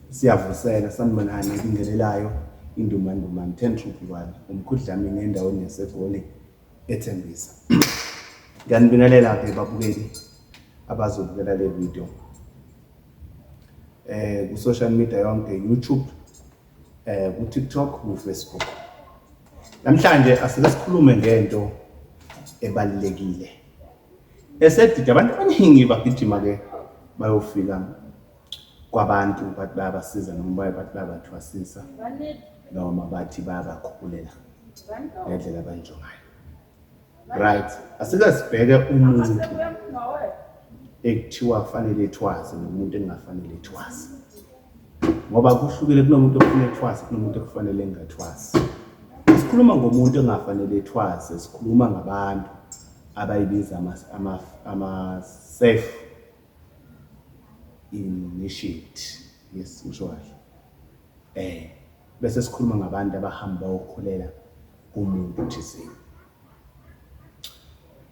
Siyavusela sanibonani ibingelelayo indumanduma 10 Ukuhlukana umkhuhlane endaweni yaseGoli eThembisa. Ngiyanibingelela ke babukeli abazobukela le video ku social media yonke YouTube, ku TikTok, ku Facebook. Namhlanje asike sikhulume ngento ebalekile. Esedide abantu abaningi bagijima ke bayofika kwabantu bathi bayabasiza noma bathi bayabathwasisa noma bathi bayabakhulela ngendlela abanjongayo. Right, asike sibheke umuntu ekuthiwa kufanele ethwase nomuntu engafanele ethwase, ngoba kuhlukile kunomuntu ofanele ethwase kunomuntu okufanele engathwasi. Sikhuluma ngomuntu engafanele ethwase, sikhuluma ngabantu abayibiza ama safe initiate. Yes, usho kahle. Bese sikhuluma ngabantu abahamba ukukhulela kumuntu thizeni.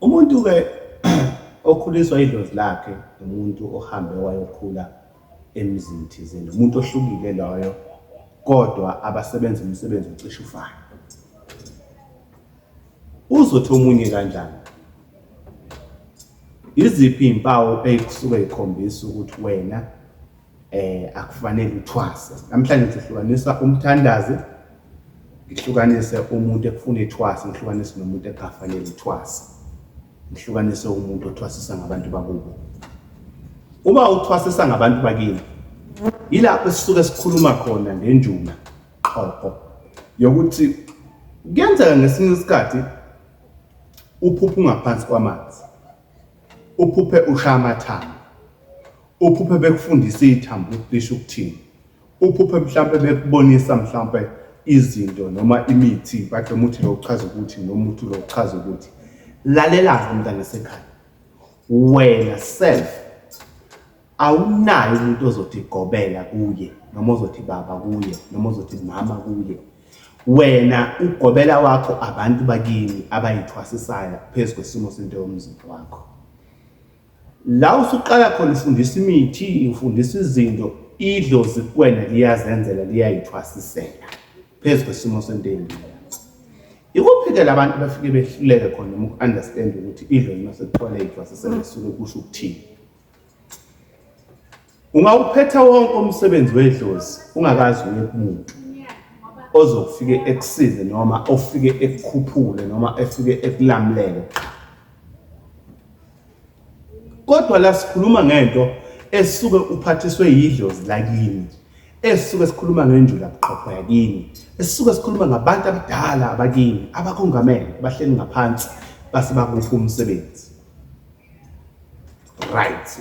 Umuntu ke okhuliswa idlozi lakhe, umuntu ohambe wayokhula emzini thizeni, umuntu ohlukile loyo, kodwa abasebenza umsebenzi ocishe ufana. Uzothi omunye kanjani? Iziphi impawu ezisuke ikhombisa ukuthi wena akufanele uthwase? Namhlanje sihlukanisa umthandazi, ngihlukanise umuntu ekufuna ethwase, ngihlukanise nomuntu engafanele ethwase, ngihlukanise umuntu othwasisa ngabantu bakubo. Uma uthwasisa ngabantu bakini, yilapho sisuke sikhuluma khona ngenjuma qhoqo yokuthi kuyenzeka ngesinye isikhathi uphuphe ngaphansi kwamanzi, uphuphe ushaya amathambo, uphuphe bekufundisa ithambo lisho ukuthini, uphuphe mhlambe bekubonisa mhlambe izinto noma imithi bathi umuthi lo uchaza ukuthi noma uthi lo uchaza ukuthi. Lalela umntana esekhaya, wena self awunayo umuntu ozothi gobela kuye noma ozothi baba kuye noma ozothi mama kuye. Wena ugobela wakho abantu bakini abayithwasisayo phezu kwesimo sento yomzimba wakho. La usuqala khona ufundisa imithi, ufundisa izinto, idlozi kuwena liyazenzela, liyayithwasisela phezu kwesimo sento yembi. Ikuphikela abantu bafike behluleke khona uma ukunderstand ukuthi idlozi masekuthola ithwasisela isuke kusho ukuthini. Ungawuphetha wonke umsebenzi wedlozi ungakazi uye kumuntu ozofike ekusize noma ofike ekukhuphule noma efike ekulamulele. Kodwa la sikhuluma ngento esuke uphathiswe yidlozi lakini, esuke sikhuluma ngenjula buqhopho yakini, esuke sikhuluma ngabantu abadala abakini abakongamele bahleli ngaphansi base bakupha umsebenzi. Right.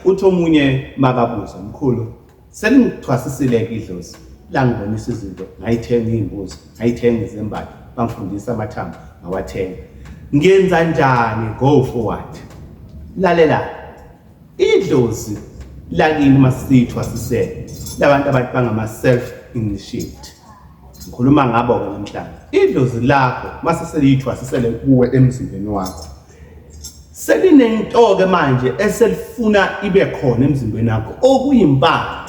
Uthi omunye makabuza, mkhulu selingithwasisile idlozi la ngibonisa izinto, ngayithenga izimbuzi, ngayithenga izembatho, bangifundisa amathambo ngawathenga. Ngenza njani? Go forward. Lalela, idlozi lakini masithwasisele labantu abathi bangama self initiate. Ngikhuluma ngabo ke namhlanje. Idlozi lakho mase selithwasisele kuwe emzimbeni wakho, selinento ke manje eselifuna ibe khona emzimbeni wakho okuyimpala.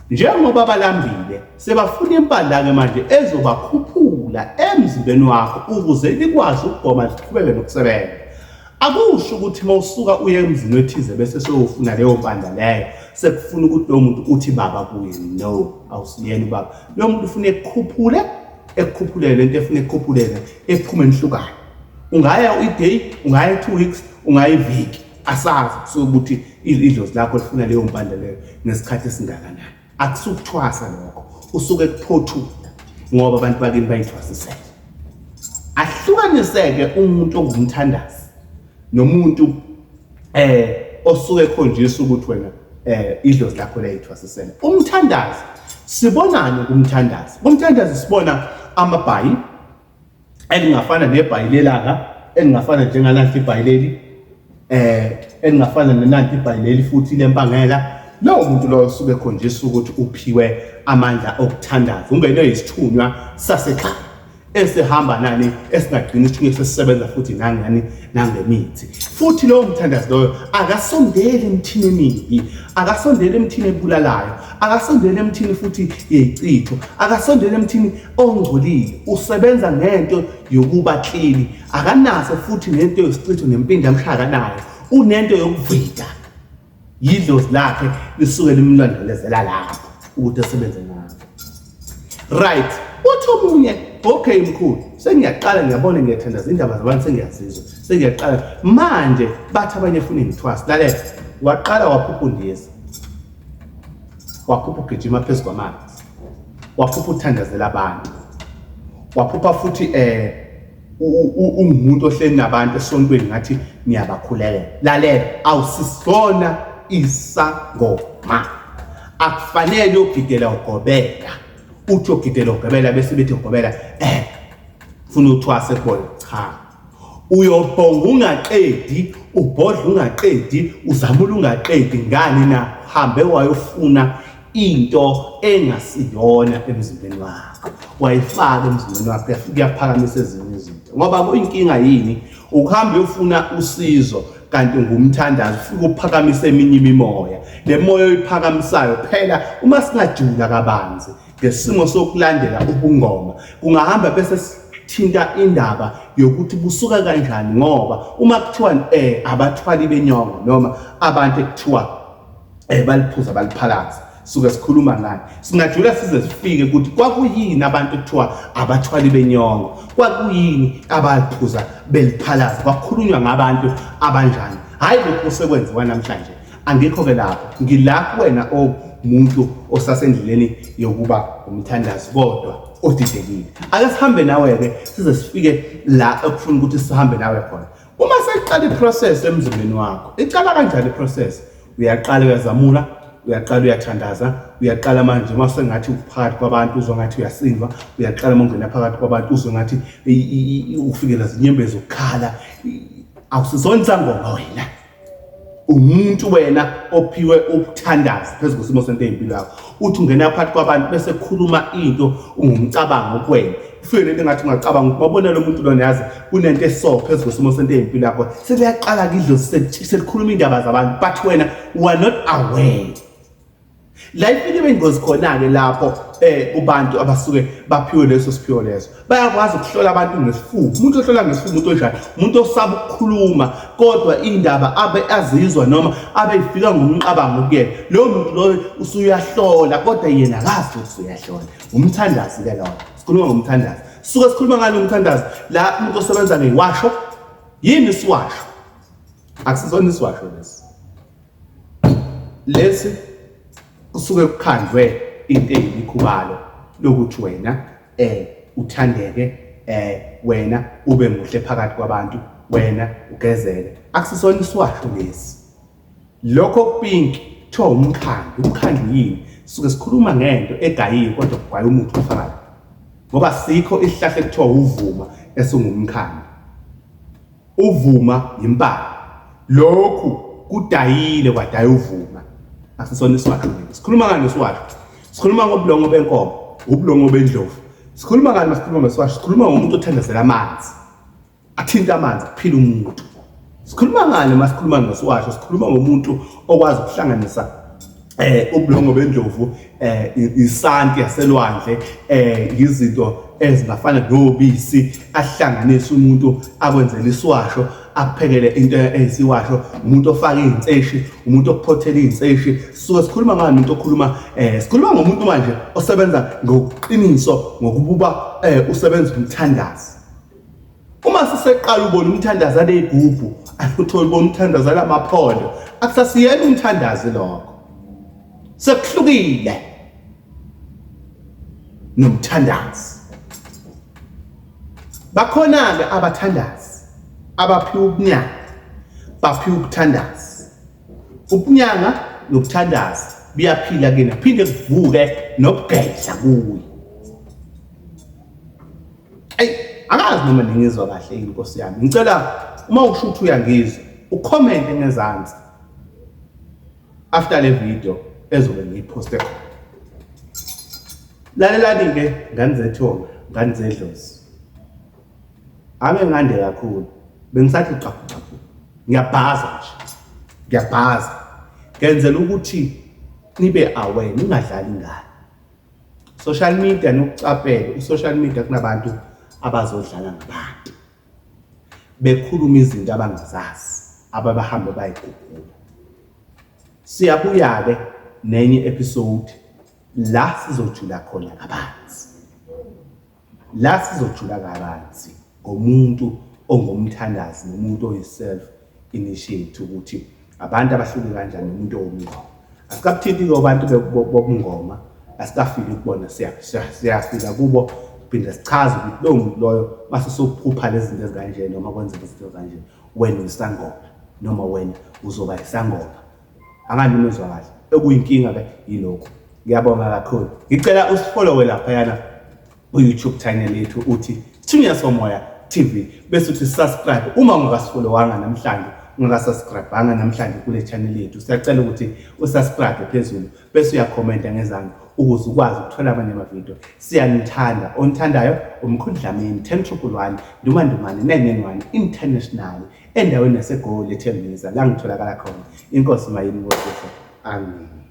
Njengoba balambile sebafuna impala ke manje ezobakhuphula emzimbeni wakho ukuze likwazi ukugoma liqhubeke nokusebenza. Akusho ukuthi mawusuka uye emzini wethize bese seyofuna leyo mpanda leyo sekufuna ukuthi lo muntu uthi baba kuye. No, awusiyeni baba. Lo muntu ufuna ekukhuphulele lento efuna ekukhuphulele ephume enhlukane. Ungaya i-day, ungaya 2 weeks, ungaya iviki, asazi sokuthi idlozi lakho lifuna leyo mpanda leyo ngesikhathi esingakanani. Akusukuthwasa lokho, usuke kuphothula ngoba abantu bakini bayithwasisele. Ahlukaniseke umuntu ongumthandazi nomuntu osuke ekhonjisa ukuthi wena idlozi lakho liyithwasisele. Umthandazi sibonani kumthandazi? Umthandazi sibona amabhayi elingafana nebhayi lelanga, elingafana njengalanti ibhayi leli, elingafana nenanti ibhayi leli futhi lempangela. Lo muntu lo usuke ekhonjisa ukuthi uphiwe amandla okuthandaza, ungene isithunywa sasekhaya esehamba nani esingagcina ukuthi sesisebenza futhi nangani nangemithi. Futhi lo mthandazi loyo akasondeli emthini emibi, akasondeli emthini ebulalayo, akasondeli emthini futhi yezicitho, akasondeli emthini ongcolile. Usebenza ngento yokuba clean, akanaso futhi nento yesicitho nempindi amshaka nayo, unento yokuvika. Yidlozi lakhe lisuke limlondolezela lapho ukuthi asebenze ngakho. Right, uthi omunye, okay mkhulu, sengiyaqala ngiyabona ngiyathandaza indaba zabantu sengiyazizwa, sengiyaqala manje bathi abanye funa ngithwasa. Lalela, waqala waphupha undiyeza, waphupha ugijima phezu kwamanzi, waphupha uthandazela abantu, waphupha futhi ungumuntu ohleli nabantu esontweni ngathi niyabakhulekela. Lalela, awusisona isangoma, akufanele ugidela ugobela. Uthi ugidela ugobela bese bethi ugobela funa uthwase kubona. Cha, uyobhonga ungaqedi, ubhodla ungaqedi, uzamula ungaqedi. Ngani na hambe wayofuna into engasiyona emzimbeni wakho, wayifaka emzimbeni wakho, yafika yaphakamisa ezinye izinto. Ngoba kuyinkinga yini ukuhamba uyofuna usizo kanti ngumthandazi ufika uphakamise eminye imimoya. Le moya oyiphakamisayo phela uma singajula kabanzi ngesimo sokulandela ubungoma kungahamba bese thinta indaba yokuthi busuka kanjani. Ngoba uma kuthiwa abathwali benyongo noma abantu ekuthiwa baliphuza baliphalaza, suke sikhuluma ngani, singajula size sifike ukuthi kwakuyini abantu ekuthiwa abathwali benyongo, kwakuyini abaliphuza beliphalaza, kwakhulunywa ngabantu abanjani. Hayi lokho osekwenziwa namhlanje. Angikho-ke lapho, ngilapho wena omuntu osasendleleni yokuba umthandazi kodwa odidekile. Ake sihambe nawe-ke size sifike la ekufuna ukuthi sihambe nawe khona. Uma seyiqala iprocess emzimbeni wakho, iqala kanjani iprocess? Uyaqala uyazamula, uyaqala uyathandaza, uyaqala manje mase ngathi uphakathi kwabantu uzwa ngathi uyasindwa, uyaqala mongena phakathi kwabantu uzwa ngathi ufikela zinyembezi ukukhala. Awusizona isangoma wena, umuntu wena ophiwe ukuthandaza phezu kwesimo sento empilo yakho. Uthi ungena phakathi kwabantu bese khuluma into ungumcabango kuwena, ufike lento engathi ungacabanga ukubona lo muntu lona yazi kunento eso phezu kwesimo sento empilo yakho. Seliyaqala kidlozi selikhuluma indaba zabantu but wena you are not aware. Life ile bengozi khona-ke lapho kubantu abasuke baphiwe leso siphiwo leso. Bayakwazi ukuhlola abantu ngesifuba. Umuntu ohlola ngesifuba umuntu onjani? Umuntu osaba ukukhuluma kodwa indaba abe azizwa noma abe ifika ngomqabango kuyena. Lo muntu lo usuyahlola kodwa yena akazi ukuthi uyahlola. Umthandazi ke lona. Sikhuluma ngomthandazi. Suke sikhuluma ngalo umthandazi la umuntu osebenza ngeyiwasho. Yini isiwasho? Akusizona isiwasho lesi. Lesi kusuke kukhandwe into eyimikhubalo lokuthi wena uthandeke, wena ube muhle phakathi kwabantu, wena ugezele. Akusisona isiwasho lesi. Lokho kupink kuthiwa umkhandlu. Umkhandlu yini? Suke sikhuluma ngento egayiwe kodwa kugwaye umuntu ofakayo. Ngoba sikho isihlahla ekuthiwa uvuma esingumkhandlu. Uvuma impala. Lokhu kudayile kwadaya uvuma. Akusisona isiwasho lesi. Sikhuluma ngani isiwasho? Sikhuluma ngobulongo benkomo, ubulongo bendlovu. Sikhuluma ngani masikhuluma ngesiwasho? Sikhuluma ngomuntu othandazela amanzi, athinta amanzi kuphila umuntu. Sikhuluma ngani masikhuluma ngesiwasho? Sikhuluma ngomuntu okwazi ukuhlanganisa ubulongo bendlovu, isanti yaselwandle, izinto ezingafana nobisi, ahlanganise umuntu akwenzele isiwasho, akuphekele into eyisiwasho, umuntu ofaka izinseshi, umuntu okuphothela izinseshi. So sikhuluma ngani umuntu okhuluma sikhuluma ngomuntu manje osebenza ngokuqiniso ngokububa usebenza umthandazi. Uma siseqala ubona umthandazi aleyigubhu, uthola ubona umthandazi alamaphondo, akusasiyena umthandazi lokho. Sekuhlukile nomthandazi. Bakhona-ke abathandazi abaphiwa ubunyanga, baphiwa ukuthandaza. Ubunyanga nokuthandaza biyaphila kena, phinde kuvuke nokugedla kuwe. Angazi noma ningizwa kahle inkosi yami. Ngicela uma usho ukuthi uyangizwa, ucomment ngezansi after le video ezobe ngiyiposte khona. Lalelani-ke ngani zethonga, ngani zedlozi. ame ngande kakhulu bengisathi xaphu ngiyabhaza nje ngiyabhaza ngenzela ukuthi nibe aware ningadlali ngane social media nokucaphela social media kunabantu abazodlala ngabantu bekhuluma izinto abangazazi ababahambe bayigugula siyabuya ke nenye episode la sizojula khona kabanzi la sizojula kabanzi ngomuntu ongumthandazi nomuntu oyiself initiate ukuthi abantu abahluke kanjani nomuntu owumngoma asikabuthindi ke abantu bobungoma asikafiki kubona siyafika kubo phinde sichaze ukuthi lo muntu loyo mase sokuphupha lezi zinto ezikanje noma kwenza izinto ezikanje wena uyisangoma noma wena uzoba isangoma anganimezwa kahle ekuyinkinga ke yilokho ngiyabonga kakhulu ngicela usifollowe lapha yana ku-YouTube channel yethu uthi Thunya Somoya TV bese uthi subscribe uma ungakasifollowanga namhlanje ungakasubscribe namhlanje kule channel yethu siyacela ukuthi usubscribe phezulu bese uyakhomenta ngezandla ukuze ukwazi ukuthola amanye amavidiyo siyanithanda onithandayo umkhundlameni 1011 Ndumandumane 991 international endaweni yaseGoli eThembisa la ngitholakala khona inkosi mayini ngosiso amen.